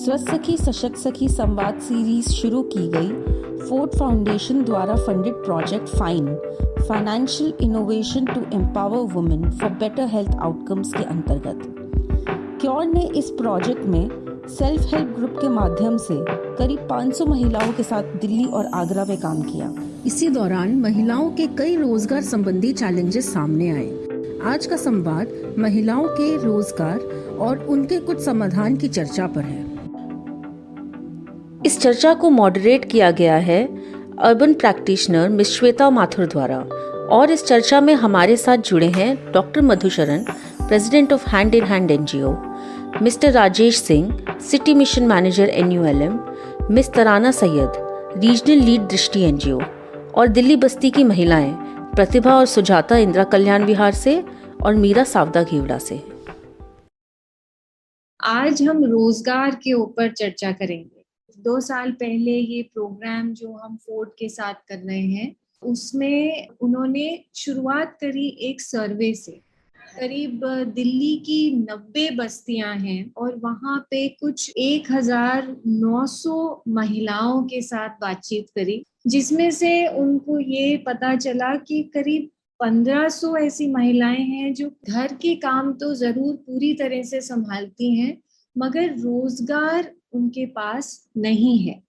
स्वस्थ सखी सशक्त सखी संवाद सीरीज शुरू की गई फोर्ड फाउंडेशन द्वारा funded project financial innovation to empower women for better health outcomes के अंतर्गत क्योर ने इस प्रोजेक्ट में सेल्फ हेल्प ग्रुप के माध्यम से करीब 500 महिलाओं के साथ दिल्ली और आगरा में काम किया। इसी दौरान महिलाओं के कई रोजगार संबंधी चैलेंजेस सामने आए। आज का संवाद महिलाओं के रोजगार और उनके कुछ समाधान की चर्चा पर है। इस चर्चा को मॉडरेट किया गया है urban practitioner miss Shweta Mathur द्वारा और इस चर्चा में हमारे साथ जुड़े हैं doctor Madhusharan, president of hand in hand NGO, mister Rajesh Singh, city mission manager NULM, miss Tarana Sayed, regional lead Drishti NGO और दिल्ली बस्ती की महिलाएं प्रतिभा और सुजाता इंदिरा कल्याण विहार से और मीरा सावदा घेवड़ा से। आज हम रोजगार के ऊपर चर्चा करेंगे। 2 साल पहले ये प्रोग्राम जो हम फोर्ड के साथ कर रहे हैं उसमें उन्होंने शुरुआत करी एक सर्वे से। करीब दिल्ली की 90 बस्तियां हैं और वहां पे कुछ 1900 महिलाओं के साथ बातचीत करी, जिसमें से उनको ये पता चला कि करीब 1500 ऐसी महिलाएं हैं जो घर के काम तो जरूर पूरी तरह से संभालती हैं मगर रोजगार उनके पास नहीं है।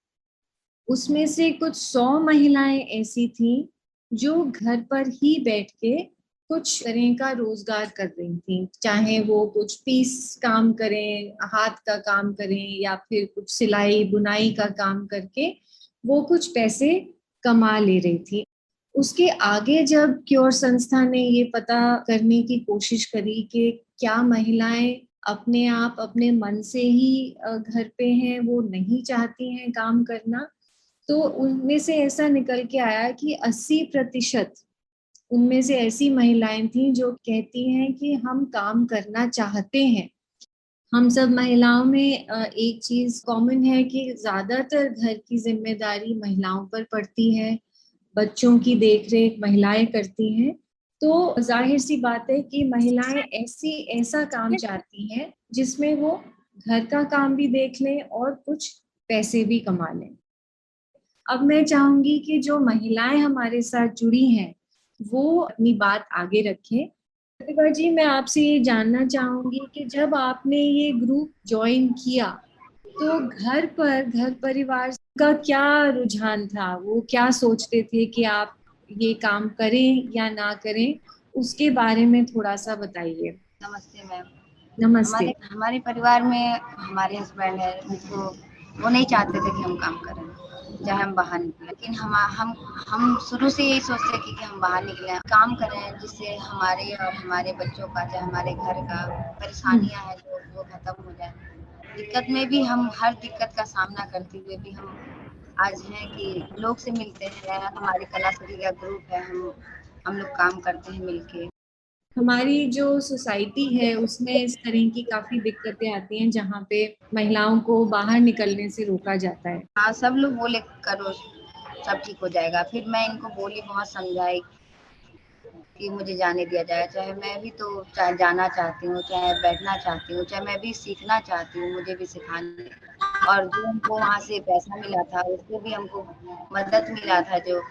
उसमें से कुछ 100 महिलाएं ऐसी थी जो घर पर ही बैठ के कुछ तरह का रोजगार कर रही थी, चाहे वो कुछ पीस काम करें, हाथ का काम करें या फिर कुछ सिलाई बुनाई का काम करके वो कुछ पैसे कमा ले रही थी। उसके आगे जब क्योर संस्था ने ये पता करने की कोशिश करी कि क्या महिलाएं अपने आप अपने मन से ही घर पे हैं, वो नहीं चाहती हैं काम करना, तो उनमें से ऐसा निकल के आया कि 80% उनमें से ऐसी महिलाएं थी जो कहती हैं कि हम काम करना चाहते हैं। हम सब महिलाओं में एक चीज कॉमन है कि ज्यादातर घर की जिम्मेदारी महिलाओं पर पड़ती है, बच्चों की देखरेख महिलाएं करती हैं, तो जाहिर सी बात है कि महिलाएं ऐसा काम चाहती हैं जिसमें वो घर का काम भी देख लें और कुछ पैसे भी कमा लें। अब मैं चाहूंगी कि जो महिलाएं हमारे साथ जुड़ी हैं वो अपनी बात आगे रखें। प्रतिभा जी, मैं आपसे ये जानना चाहूंगी कि जब आपने ये ग्रुप ज्वाइन किया तो घर परिवार का क्या रुझान था, वो क्या सोचते थे कि आप ये काम करें या ना करें, उसके बारे में थोड़ा सा बताइए। नमस्ते मैम। नमस्ते। हमारे परिवार में हमारे हस्बैंड है, उनको वो नहीं चाहते थे कि हम काम करें, चाहे हम बाहर निकलें, लेकिन हम शुरू से यही सोचते थे कि हम बाहर निकलें, काम करें, जिससे हमारे और हमारे बच्चों का, चाहे हमारे घर का परेशानियां हैं जो वो खत्म हो जाए। दिक्कत में भी हम हर दिक्कत का सामना करते हुए भी हम आज हैं कि लोग से मिलते हैं। हमारी कला सखी का ग्रुप है, हम लोग काम करते हैं मिलके। हमारी जो सोसाइटी है उसमें इस तरह की काफी दिक्कतें आती हैं जहाँ पे महिलाओं को बाहर निकलने से रोका जाता है। हाँ, सब लोग बोले करो सब ठीक हो जाएगा, फिर मैं इनको बोली, बहुत समझाई कि मुझे जाने दिया जाए, चाहे मैं भी तो चाहे जाना चाहती हूँ, चाहे बैठना चाहती हूँ, चाहे मैं भी सीखना चाहती हूँ, मुझे भी सिखाने। और जो हमको वहाँ से पैसा मिला था उससे भी हमको मदद मिला था, जो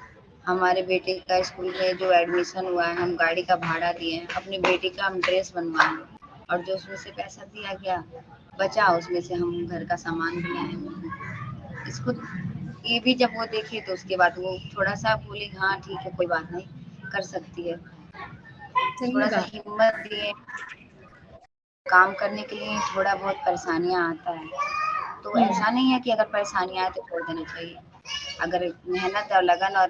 हमारे बेटे का स्कूल में जो एडमिशन हुआ है, हम गाड़ी का भाड़ा दिए हैं, अपनी बेटी का हम ड्रेस बनवाए, और जो उसमें से पैसा दिया गया बचा, उसमें से हम घर का सामान भी लाए। इसको ये भी जब वो देखी तो उसके बाद वो थोड़ा सा बोली हाँ ठीक है, कोई बात नहीं, कर सकती है, थोड़ा सा हिम्मत दिए। काम करने के लिए थोड़ा बहुत परेशानियां आता है, तो ऐसा नहीं है कि अगर परेशानियां आए तो छोड़ देना चाहिए। अगर मेहनत और लगन और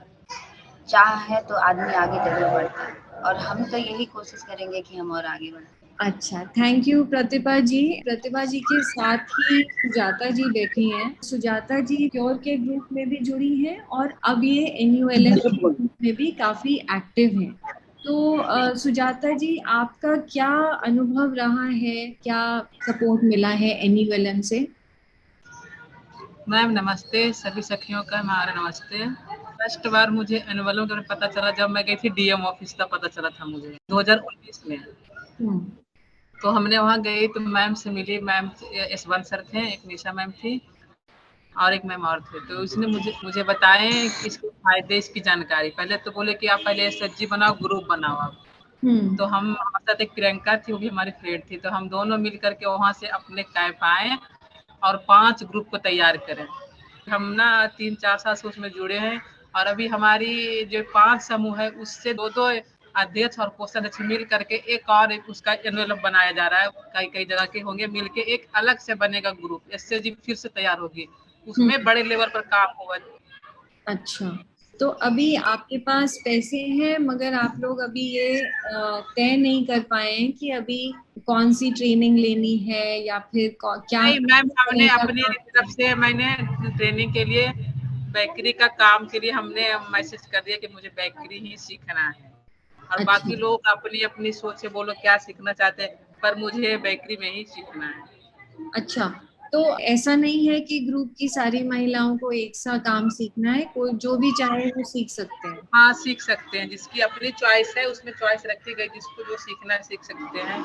चाह है तो आदमी आगे जरूर बढ़ता है, और हम तो यही कोशिश करेंगे कि हम और आगे बढ़ें। अच्छा, थैंक यू प्रतिभा जी। प्रतिभा जी के साथ ही सुजाता जी बैठी हैं। सुजाता जी क्योर के ग्रुप में भी जुड़ी हैं और अब ये NULM के ग्रुप में भी काफी एक्टिव हैं। तो सुजाता जी, आपका क्या अनुभव रहा है, क्या सपोर्ट मिला है NULM से? मैम नमस्ते, सभी सखियों का हमारा नमस्ते। फर्स्ट बार मुझे एनुअलों के बारे में पता चला जब मैं गई थी DM ऑफिस, का पता चला था मुझे 2019 में। तो हमने वहाँ गई तो मैम से मिली, मैम S1 सर थे, एक निशा मैम थी और एक मैम और थे। तो उसने मुझे बताए कि इसके फायदे, इसकी जानकारी। पहले तो बोले कि आप पहले SHG बनाओ, ग्रुप बनाओ आप। तो हमारे साथ एक प्रियंका थी, वो भी हमारी फ्रेंड थी, तो हम दोनों मिल करके वहाँ से अपने कैंप आए और 5 ग्रुप को तैयार करें। हम ना 3-4 साल से उसमें जुड़े हैं और अभी हमारी जो 5 समूह है उससे 2-2 अध्यक्ष और कोषाध्यक्ष मिल करके एक उसका एनवेलप बनाया जा रहा है। कई जगह के होंगे, मिलके एक अलग से बनेगा ग्रुप, SHG फिर से तैयार होगी, उसमें बड़े लेवल पर काम होगा। अच्छा, तो अभी आपके पास पैसे हैं मगर आप लोग अभी ये तय नहीं कर पाए हैं कि अभी कौन सी ट्रेनिंग लेनी है या फिर क्या नहीं मैम, हमने तरह का अपनी काम तरफ से, मैंने ट्रेनिंग के लिए बेकरी का काम के लिए हमने मैसेज कर दिया कि मुझे बेकरी ही सीखना है और अच्छा बाकी लोग अपनी अपनी सोच से बोलो क्या सीखना चाहते हैं, पर मुझे बेकरी में ही सीखना है। अच्छा, तो ऐसा नहीं है कि ग्रुप की सारी महिलाओं को एक सा काम सीखना है, कोई जो भी चाहे वो सीख सकते हैं? हाँ, सीख सकते हैं, जिसकी अपनी चॉइस है उसमें चॉइस रखी गई, जिसको जो सीखना है सीख सकते हैं।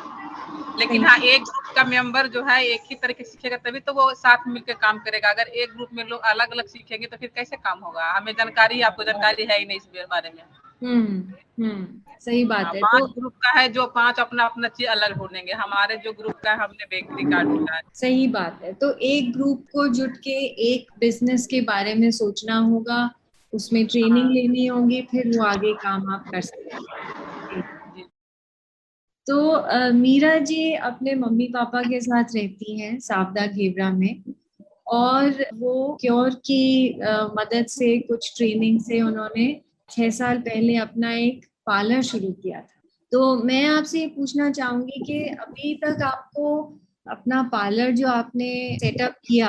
लेकिन हाँ, एक ग्रुप का मेंबर जो है एक ही तरह के सीखेगा तभी तो वो साथ मिलकर काम करेगा। अगर एक ग्रुप में लोग अलग अलग सीखेंगे तो फिर कैसे काम होगा? हमें जानकारी, आपको जानकारी है ही नहीं इस बारे में। सही बात है। 5 तो ग्रुप का है, जो 5 अपना अपना चीज अलग ढूंढेंगे। हमारे जो ग्रुप का है हमने बेकरी का ढूंढा है। सही बात है, तो एक ग्रुप को जुट के एक बिजनेस के बारे में सोचना होगा, उसमें ट्रेनिंग लेनी होगी, फिर वो आगे काम आप कर सकते हैं। तो मीरा जी अपने मम्मी पापा के साथ रहती हैं सावदा घेवरा में और वो क्योर की मदद से, कुछ ट्रेनिंग से उन्होंने 6 साल पहले अपना एक पार्लर शुरू किया था। तो मैं आपसे ये पूछना चाहूंगी कि अभी तक आपको अपना पार्लर जो आपने सेटअप किया,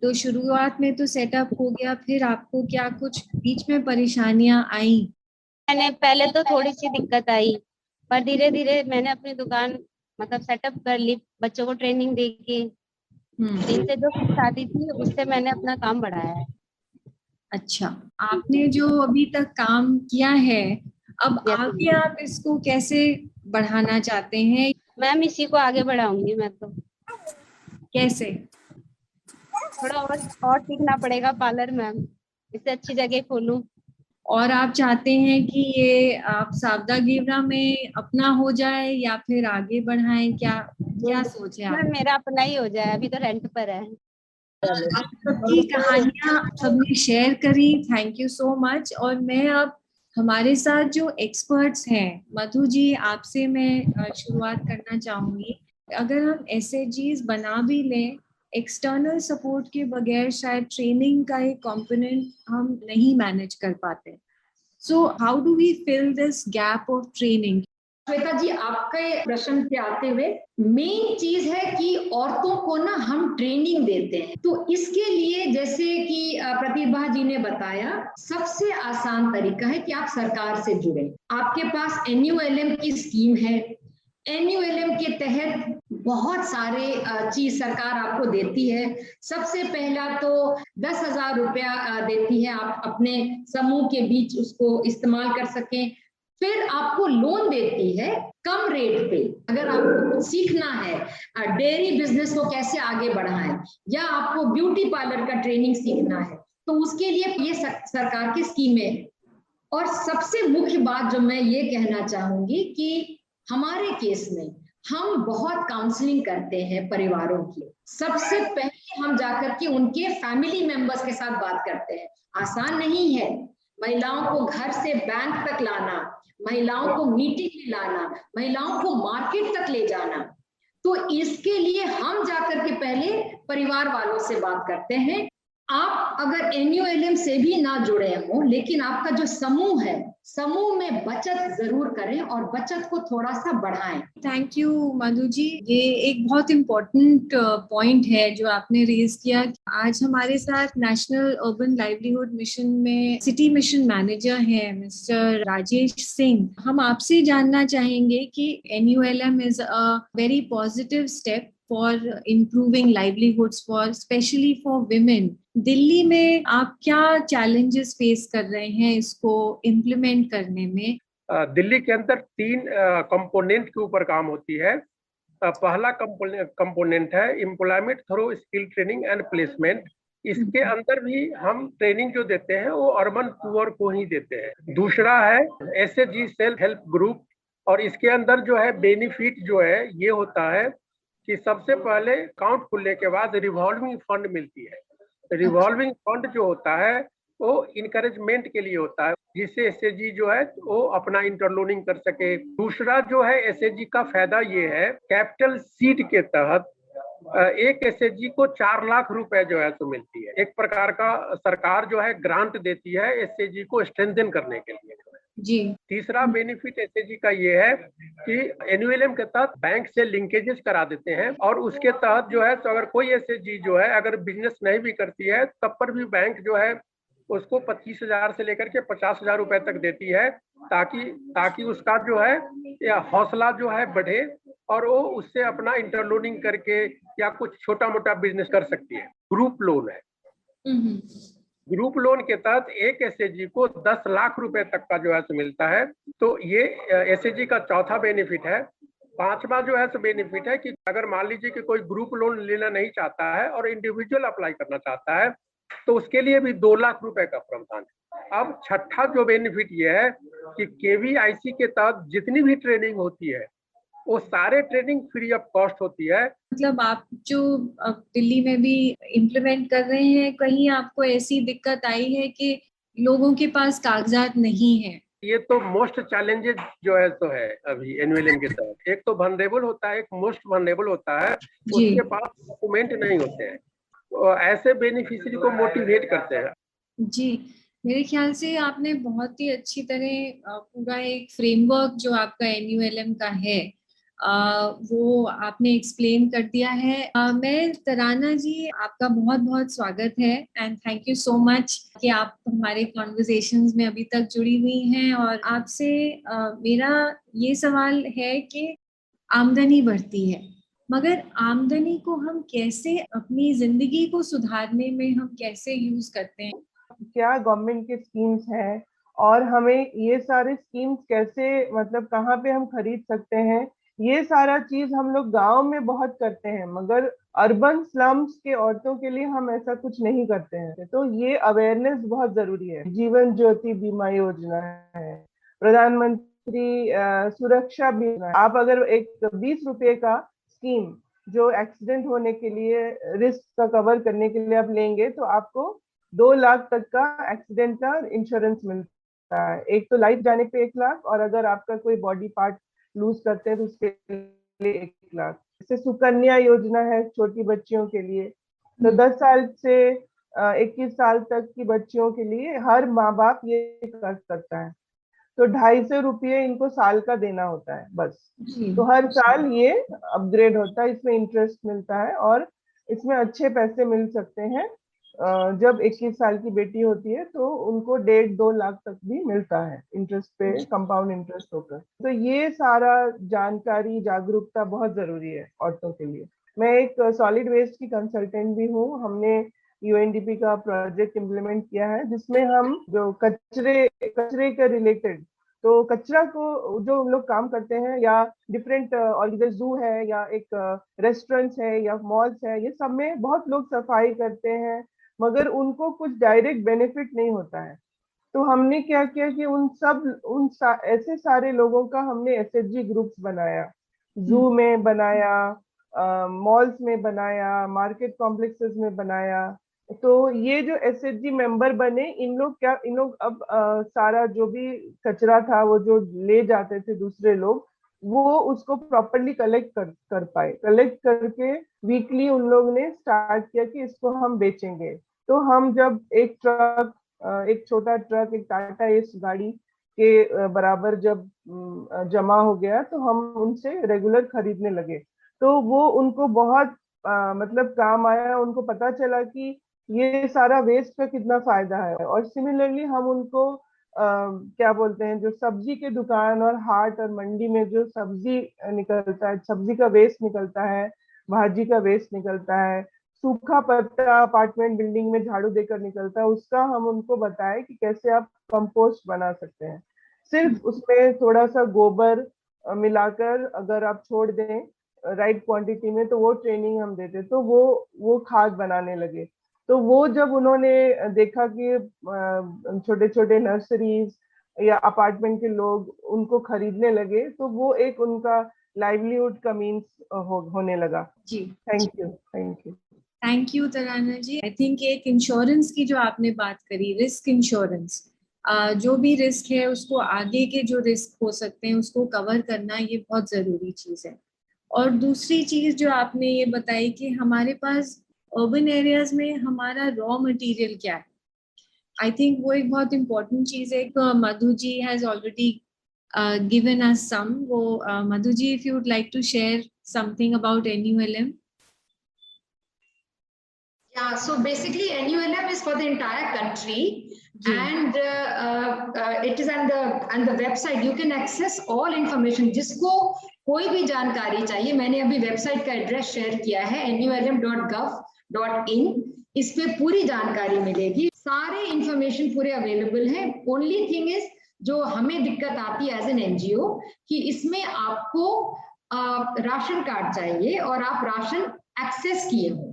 तो शुरुआत में तो सेटअप हो गया, फिर आपको क्या कुछ बीच में परेशानियां आई? मैंने पहले तो थोड़ी सी दिक्कत आई, पर धीरे धीरे मैंने अपनी दुकान मतलब सेटअप कर ली, बच्चों को ट्रेनिंग दे के। जिनसे जो सिखाती थी उससे मैंने अपना काम बढ़ाया है। अच्छा, आपने जो अभी तक काम किया है, अब आगे आप इसको कैसे बढ़ाना चाहते हैं? मैम इसी को आगे बढ़ाऊंगी मैं तो। कैसे? थोड़ा और सीखना पड़ेगा पार्लर मैम, इससे अच्छी जगह खोलूं। और आप चाहते हैं कि ये आप सावदा घेवरा में अपना हो जाए या फिर आगे बढ़ाएं? क्या क्या सोच है मैम आप? मेरा अपना ही हो जाए, अभी तो रेंट पर है। आप सबकी कहानियां सबने शेयर करी, थैंक यू सो मच। और मैं अब हमारे साथ जो एक्सपर्ट्स हैं, मधु जी आपसे मैं शुरुआत करना चाहूंगी। अगर हम SHGs बना भी लें, एक्सटर्नल सपोर्ट के बगैर शायद ट्रेनिंग का एक कंपोनेंट हम नहीं मैनेज कर पाते। So how do we fill this gap of training? Shweta ji, आपके प्रश्न पे आते हुए, मेन चीज है कि औरतों को ना हम ट्रेनिंग देते हैं, तो इसके लिए जैसे कि प्रतिभा जी ने बताया, सबसे आसान तरीका है कि आप सरकार से जुड़े। आपके पास NULM की स्कीम है, NULM के तहत बहुत सारे चीज सरकार आपको देती है। सबसे पहला तो 10,000 रुपया देती है, आप अपने समूह के बीच उसको इस्तेमाल कर सकें। फिर आपको लोन देती है कम रेट पे, अगर आपको सीखना है डेयरी बिजनेस को कैसे आगे बढ़ाएं, या आपको ब्यूटी पार्लर का ट्रेनिंग सीखना है, तो उसके लिए ये सरकार की स्कीमें हैं। और सबसे मुख्य बात जो मैं ये कहना चाहूंगी कि हमारे केस में हम बहुत काउंसलिंग करते हैं परिवारों की। सबसे पहले हम जाकर के उनके फैमिली मेंबर्स के साथ बात करते हैं। आसान नहीं है महिलाओं को घर से बैंक तक लाना, महिलाओं को मीटिंग में लाना, महिलाओं को मार्केट तक ले जाना। तो इसके लिए हम जाकर के पहले परिवार वालों से बात करते हैं। आप अगर NULM से भी ना जुड़े हो, लेकिन आपका जो समूह है, समूह में बचत जरूर करें और बचत को थोड़ा सा बढ़ाएं। थैंक यू मधु जी, ये एक बहुत इम्पोर्टेंट पॉइंट है जो आपने रेज किया। आज हमारे साथ नेशनल अर्बन लाइवलीहुड मिशन में सिटी मिशन मैनेजर हैं मिस्टर राजेश सिंह। हम आपसे जानना चाहेंगे कि NULM is a very positive step for improving livelihoods for specially for women. Delhi में आप क्या चैलेंजेस फेस कर रहे हैं इसको इम्प्लीमेंट करने में? दिल्ली के अंदर 3 कंपोनेंट के ऊपर काम होती है। पहला कंपोनेंट है employment through skill training and placement. इसके अंदर भी हम ट्रेनिंग जो देते हैं वो अर्बन पुअर को ही देते हैं। दूसरा है SHG सेल्फ हेल्प ग्रुप, और इसके अंदर जो है बेनिफिट जो है ये होता है कि सबसे पहले अकाउंट खुलने के बाद रिवॉल्विंग फंड मिलती है। रिवॉल्विंग फंड जो होता है वो इनकरेजमेंट के लिए होता है, जिससे SHG जो है वो अपना इंटरलोनिंग कर सके। दूसरा जो है SHG का फायदा ये है, कैपिटल सीड के तहत एक SHG को 4 लाख रुपए जो है तो मिलती है। एक प्रकार का सरकार जो है ग्रांट देती है SHG को स्ट्रेंथन करने के लिए जी। तीसरा बेनिफिट SHG का ये है कि NULM के तहत बैंक से लिंकेजेस करा देते हैं, और उसके तहत जो है तो अगर कोई SHG जो है अगर बिजनेस नहीं भी करती है तब पर भी बैंक जो है उसको 25,000 से लेकर के 50,000 रुपए तक देती है, ताकि उसका जो है या हौसला जो है बढ़े और वो उससे अपना इंटरलोनिंग करके या कुछ छोटा मोटा बिजनेस कर सकती है। ग्रुप लोन है। ग्रुप लोन के तहत एक SHG को 10 लाख रुपए तक का जो है तो मिलता है। तो ये SHG का चौथा बेनिफिट है। पांचवा जो है तो बेनिफिट है कि अगर मान लीजिए कि कोई ग्रुप लोन लेना नहीं चाहता है और इंडिविजुअल अप्लाई करना चाहता है तो उसके लिए भी 2 लाख रुपए का प्रावधान है। अब छठा जो बेनिफिट ये है कि KVIC के तहत जितनी भी ट्रेनिंग होती है वो सारे ट्रेनिंग फ्री ऑफ कॉस्ट होती है। मतलब आप जो अब दिल्ली में भी इम्प्लीमेंट कर रहे हैं, कहीं आपको ऐसी दिक्कत आई है कि लोगों के पास कागजात नहीं है? ये तो मोस्ट चैलेंजेस जो है तो है अभी NULM के तहत। एक तो वनरेबल होता है, एक मोस्ट वनरेबल होता है, उसके पास डॉक्यूमेंट नहीं होते हैं, तो ऐसे बेनिफिशियरी को मोटिवेट करते हैं। जी, मेरे ख्याल से आपने बहुत ही अच्छी तरह पूरा एक फ्रेमवर्क जो आपका NULM का है वो आपने एक्सप्लेन कर दिया है। मैं तराना जी, आपका बहुत बहुत स्वागत है and thank you so much कि आप हमारे कॉन्वर्सेशंस में अभी तक जुड़ी हुई हैं। और आपसे मेरा ये सवाल है कि आमदनी बढ़ती है, मगर आमदनी को हम कैसे अपनी जिंदगी को सुधारने में हम कैसे यूज करते हैं? क्या गवर्नमेंट के स्कीम्स हैं और हमें ये सारे स्कीम्स कैसे, मतलब कहाँ पे हम खरीद सकते हैं, ये सारा चीज हम लोग गांव में बहुत करते हैं, मगर अर्बन स्लम्स के औरतों के लिए हम ऐसा कुछ नहीं करते हैं। तो ये अवेयरनेस बहुत जरूरी है। जीवन ज्योति बीमा योजना है, प्रधानमंत्री सुरक्षा बीमा। आप अगर एक 20 रुपए का स्कीम जो एक्सीडेंट होने के लिए रिस्क का कवर करने के लिए आप लेंगे तो आपको 2 लाख तक का एक्सीडेंट का इंश्योरेंस मिलता है। एक तो लाइफ जाने पे 1 लाख, और अगर आपका कोई बॉडी पार्ट लूज करते हैं तो उसके लिए 1 लाख। जैसे सुकन्या योजना है छोटी बच्चियों के लिए, तो 10 साल से 21 साल तक की बच्चियों के लिए हर माँ बाप ये कर सकता है। तो 250 रुपये इनको साल का देना होता है बस। तो हर साल ये अपग्रेड होता है, इसमें इंटरेस्ट मिलता है और इसमें अच्छे पैसे मिल सकते हैं। जब 21 साल की बेटी होती है तो उनको 1.5-2 लाख तक भी मिलता है इंटरेस्ट पे, कंपाउंड इंटरेस्ट होकर। तो ये सारा जानकारी, जागरूकता बहुत जरूरी है औरतों के लिए। मैं एक सॉलिड वेस्ट की कंसल्टेंट भी हूँ। हमने UNDP का प्रोजेक्ट इम्प्लीमेंट किया है जिसमें हम जो कचरे के रिलेटेड, तो कचरा को जो हम लोग काम करते हैं या डिफरेंट और इधर जू है या एक रेस्टोरेंट्स है या मॉल्स है, ये सब में बहुत लोग सफाई करते हैं मगर उनको कुछ डायरेक्ट बेनिफिट नहीं होता है। तो हमने क्या किया कि ऐसे सारे लोगों का हमने SHG ग्रुप्स बनाया, जू में बनाया, मॉल्स में बनाया, मार्केट कॉम्प्लेक्सेस में बनाया। तो ये जो SHG मेंबर बने, इन लोग अब सारा जो भी कचरा था वो जो ले जाते थे दूसरे लोग, वो उसको प्रॉपरली कलेक्ट कर पाए। कलेक्ट करके वीकली उन लोग ने स्टार्ट किया कि इसको हम बेचेंगे। तो हम जब एक छोटा ट्रक, एक टाटा एस गाड़ी के बराबर जब जमा हो गया तो हम उनसे रेगुलर खरीदने लगे। तो वो उनको बहुत मतलब काम आया। उनको पता चला कि ये सारा वेस्ट का कितना फायदा है। और सिमिलरली हम उनको क्या बोलते हैं, जो सब्जी के दुकान और हाट और मंडी में जो सब्जी निकलता है, सब्जी का वेस्ट निकलता है, भाजी का वेस्ट निकलता है, सूखा पत्ता अपार्टमेंट बिल्डिंग में झाड़ू देकर निकलता है, उसका हम उनको बताए कि कैसे आप कंपोस्ट बना सकते हैं। सिर्फ उसमें थोड़ा सा गोबर मिलाकर अगर आप छोड़ दें राइट क्वांटिटी में, तो वो ट्रेनिंग हम देते, तो वो खाद बनाने लगे। तो वो जब उन्होंने देखा कि छोटे छोटे नर्सरीज या अपार्टमेंट के लोग उनको खरीदने लगे, तो वो एक उनका लाइवलीहुड का मीन्स होने लगा। जी, thank you Tarana ji. I think एक इंश्योरेंस की जो आपने बात करी, रिस्क इंश्योरेंस, जो भी रिस्क है उसको, आगे के जो रिस्क हो सकते हैं उसको कवर करना, ये बहुत जरूरी चीज है। और दूसरी चीज जो आपने ये बताई कि हमारे पास अर्बन एरियाज में हमारा रॉ मटेरियल क्या है, आई थिंक वो एक बहुत इंपॉर्टेंट चीज है। Madhu ji has already given us some. वो Madhu ji, if you would like to share something about NULM. Yeah, so basically NULM is for the entire country, and it is on the website. You can access all information. जिसको कोई भी जानकारी चाहिए, मैंने अभी website का address share किया है nulm.gov.in। इस पे पूरी जानकारी मिलेगी, सारे इंफॉर्मेशन पूरे अवेलेबल है। ओनली थिंग इज जो हमें दिक्कत आती है एज एन एनजीओ कि इसमें आपको राशन कार्ड चाहिए और आप राशन एक्सेस किए हो।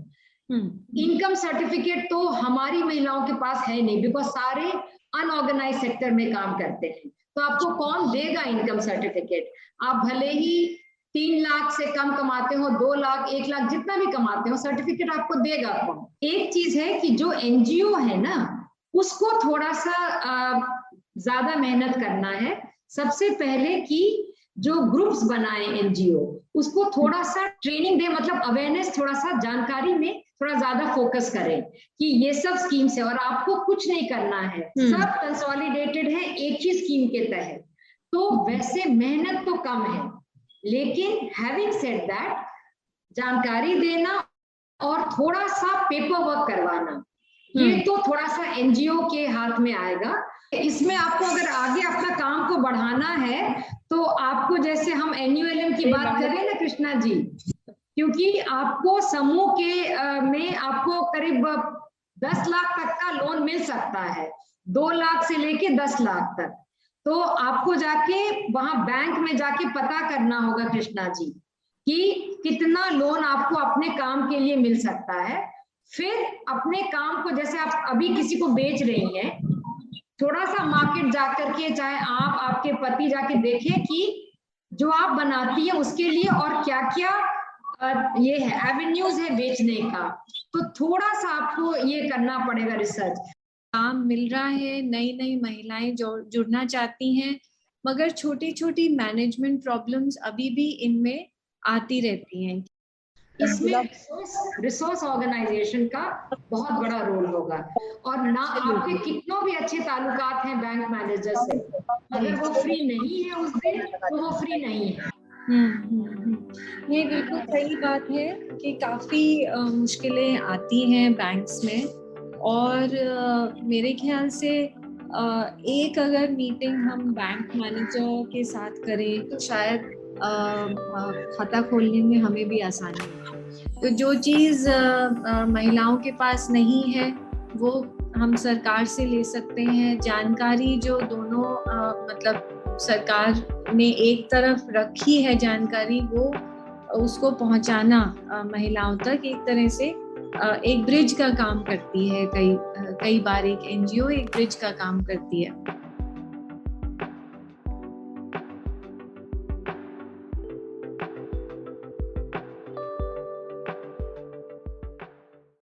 इनकम सर्टिफिकेट तो हमारी महिलाओं के पास है नहीं, बिकॉज सारे अनऑर्गेनाइज सेक्टर में काम करते हैं, तो आपको कौन देगा इनकम सर्टिफिकेट? आप भले ही 3 लाख से कम कमाते हो, 2 लाख, 1 लाख, जितना भी कमाते हो, सर्टिफिकेट आपको देगा कौन? एक चीज है कि जो एनजीओ है ना, उसको थोड़ा सा ज्यादा मेहनत करना है। सबसे पहले कि जो ग्रुप्स बनाए एनजीओ, उसको थोड़ा सा ट्रेनिंग दे, मतलब अवेयरनेस, थोड़ा सा जानकारी में थोड़ा ज्यादा फोकस करें कि ये सब स्कीम्स है और आपको कुछ नहीं करना है, सब कंसोलिडेटेड है एक ही स्कीम के तहत। तो वैसे मेहनत तो कम है, लेकिन हैविंग सेड दैट, जानकारी देना और थोड़ा सा पेपर वर्क करवाना, ये तो थोड़ा सा एनजीओ के हाथ में आएगा। इसमें आपको अगर आगे अपना काम को बढ़ाना है, तो आपको, जैसे हम NULM की बात करें ना कृष्णा जी, क्योंकि आपको समूह के में आपको करीब 10 लाख तक का लोन मिल सकता है, 2 लाख से लेके 10 लाख तक। तो आपको जाके वहां बैंक में जाके पता करना होगा कृष्णा जी कि कितना लोन आपको अपने काम के लिए मिल सकता है। फिर अपने काम को, जैसे आप अभी किसी को बेच रही हैं, थोड़ा सा मार्केट जाकर के, चाहे आप, आपके पति जाके देखें कि जो आप बनाती है उसके लिए और क्या क्या ये है एवेन्यूज है बेचने का। तो थोड़ा सा आपको ये करना पड़ेगा रिसर्च। काम मिल रहा है, नई नई महिलाएं जुड़ना चाहती हैं, मगर छोटी छोटी मैनेजमेंट प्रॉब्लम्स अभी भी इनमें आती रहती हैं। इसमें रिसोर्स ऑर्गेनाइजेशन का बहुत बड़ा रोल होगा। और ना आपके कितनों भी अच्छे ताल्लुकात हैं बैंक मैनेजर से, अगर वो फ्री नहीं है उस दिन, तो वो फ्री नहीं है। ये बिल्कुल सही बात है कि काफी मुश्किलें आती हैं बैंक्स में, और मेरे ख्याल से एक अगर मीटिंग हम बैंक मैनेजर के साथ करें तो शायद खाता खोलने में हमें भी आसानी हो। तो जो चीज महिलाओं के पास नहीं है वो हम सरकार से ले सकते हैं। जानकारी जो दोनों मतलब सरकार ने एक तरफ रखी है जानकारी, वो उसको पहुंचाना महिलाओं तक एक तरह से एक ब्रिज का काम करती है। कई बार एक एनजीओ एक ब्रिज का काम करती है।